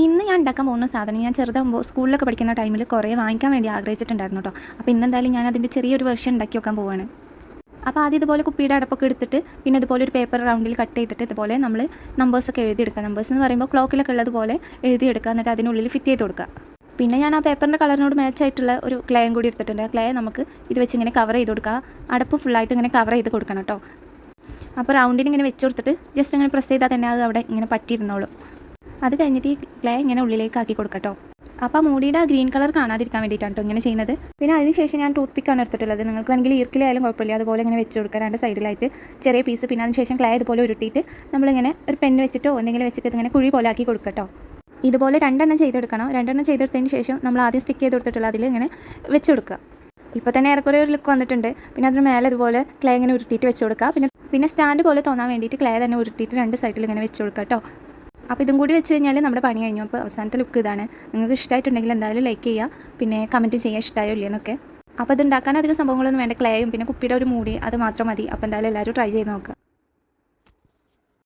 ഇന്ന് ഞാൻ ഉണ്ടാക്കാൻ പോകുന്ന സാധനം ഞാൻ ചെറുതാകുമ്പോൾ സ്കൂളിലൊക്കെ പഠിക്കുന്ന ടൈമിൽ കുറേ വാങ്ങിക്കാൻ വേണ്ടി ആഗ്രഹിച്ചിട്ടുണ്ടായിരുന്നു കേട്ടോ. അപ്പോൾ ഇന്നെന്തായാലും ഞാൻ അതിൻ്റെ ചെറിയൊരു വെർഷൻ ഉണ്ടാക്കി വെക്കാൻ പോവാണ്. അപ്പോൾ ആദ്യം ഇതുപോലെ കുപ്പിയുടെ അടപ്പൊക്കെ എടുത്തിട്ട് പിന്നെ ഇതുപോലെ ഒരു പേപ്പർ റൗണ്ടിൽ കട്ട് ചെയ്തിട്ട് ഇതുപോലെ നമ്മൾ നമ്പേഴ്സൊക്കെ എഴുതിയെടുക്കുക. നമ്പേഴ്സ് എന്ന് പറയുമ്പോൾ ക്ലോക്കിലൊക്കെ ഉള്ളതുപോലെ എഴുതിയെടുക്കുക, എന്നിട്ട് അതിനുള്ളിൽ ഫിറ്റ് ചെയ്ത് കൊടുക്കുക. പിന്നെ ഞാൻ ആ പേപ്പറിൻ്റെ കളറിനോട് മാച്ചായിട്ടുള്ള ഒരു ക്ലേയും കൂടി എടുത്തിട്ടുണ്ട്. ആ ക്ലേ നമുക്ക് ഇത് വെച്ച് ഇങ്ങനെ കവർ ചെയ്ത് കൊടുക്കുക. അടപ്പ് ഫുള്ളായിട്ട് ഇങ്ങനെ കവർ ചെയ്ത് കൊടുക്കണം കേട്ടോ. അപ്പോൾ റൗണ്ടിന് ഇങ്ങനെ വെച്ച് കൊടുത്തിട്ട് ജസ്റ്റ് ഇങ്ങനെ പ്രസ് ചെയ്താൽ തന്നെ അത് അവിടെ ഇങ്ങനെ പറ്റിയിരുന്നോളും. അത് കഴിഞ്ഞിട്ട് ഈ ക്ലേ ഇങ്ങനെ ഉള്ളിലേക്ക് ആക്കി കൊടുക്കട്ടോ. അപ്പോൾ മൂടിയുടെ ആ ഗ്രീൻ കളർ കാണാതിരിക്കാൻ വേണ്ടിയിട്ടാണ് കേട്ടോ ഇങ്ങനെ ചെയ്യുന്നത്. പിന്നെ അതിനുശേഷം ഞാൻ ടൂത്ത് പിക്കാണ് എടുത്തിട്ടുള്ളത്. നിങ്ങൾക്ക് വേണമെങ്കിൽ ഈർക്കിലായാലും കുഴപ്പമില്ല. അതുപോലെ ഇങ്ങനെ വെച്ച് കൊടുക്കുക, രണ്ട് സൈഡിലായിട്ട് ചെറിയ പീസ്. പിന്നെ അതിനുശേഷം ക്ലേ ഇതുപോലെ ഉരുട്ടിയിട്ട് നമ്മളിങ്ങനെ ഒരു പെന്ന് വെച്ചിട്ടോ എന്തെങ്കിലും വെച്ചിട്ട് ഇങ്ങനെ കുഴി പോലെ ആക്കി കൊടുക്കട്ടോ. ഇതുപോലെ രണ്ടെണ്ണം ചെയ്തെടുക്കണം. രണ്ടെണ്ണം ചെയ്തെടുത്തതിന് ശേഷം നമ്മൾ ആദ്യം സ്റ്റിക്ക് ചെയ്ത് കൊടുത്തിട്ടുള്ള അതിൽ ഇങ്ങനെ വെച്ച് കൊടുക്കുക. ഇപ്പോൾ തന്നെ ഏറെക്കുറെ ഒരു ലുക്ക് വന്നിട്ടുണ്ട്. പിന്നെ അതിന് മേലെ ഇതുപോലെ ക്ലേ ഇങ്ങനെ ഉരുട്ടിയിട്ട് വെച്ച് കൊടുക്കുക. പിന്നെ സ്റ്റാൻഡ് പോലെ തോന്നാൻ വേണ്ടിയിട്ട് ക്ലേ തന്നെ ഉരുട്ടിയിട്ട് രണ്ട് സൈഡിൽ ഇങ്ങനെ വെച്ച് കൊടുക്കുക കേട്ടോ. അപ്പോൾ ഇതും കൂടി വെച്ച് കഴിഞ്ഞാൽ നമ്മുടെ പണി കഴിഞ്ഞു. അപ്പോൾ അവസാനത്തെ ലുക്ക് ഇതാണ്. നിങ്ങൾക്ക് ഇഷ്ടമായിട്ടുണ്ടെങ്കിൽ എന്തായാലും ലൈക്ക് ചെയ്യുക, പിന്നെ കമൻറ്റ് ചെയ്യുക ഇഷ്ടമായോ ഇല്ലെന്നൊക്കെ. അപ്പോൾ ഇത് ഉണ്ടാക്കാൻ അധികം സംഭവങ്ങളൊന്നും വേണ്ട. ക്ലേയും പിന്നെ കുപ്പിയുടെ ഒരു മൂടി അത് മാത്രം മതി. അപ്പോൾ എന്തായാലും എല്ലാവരും ട്രൈ ചെയ്ത് നോക്കുക.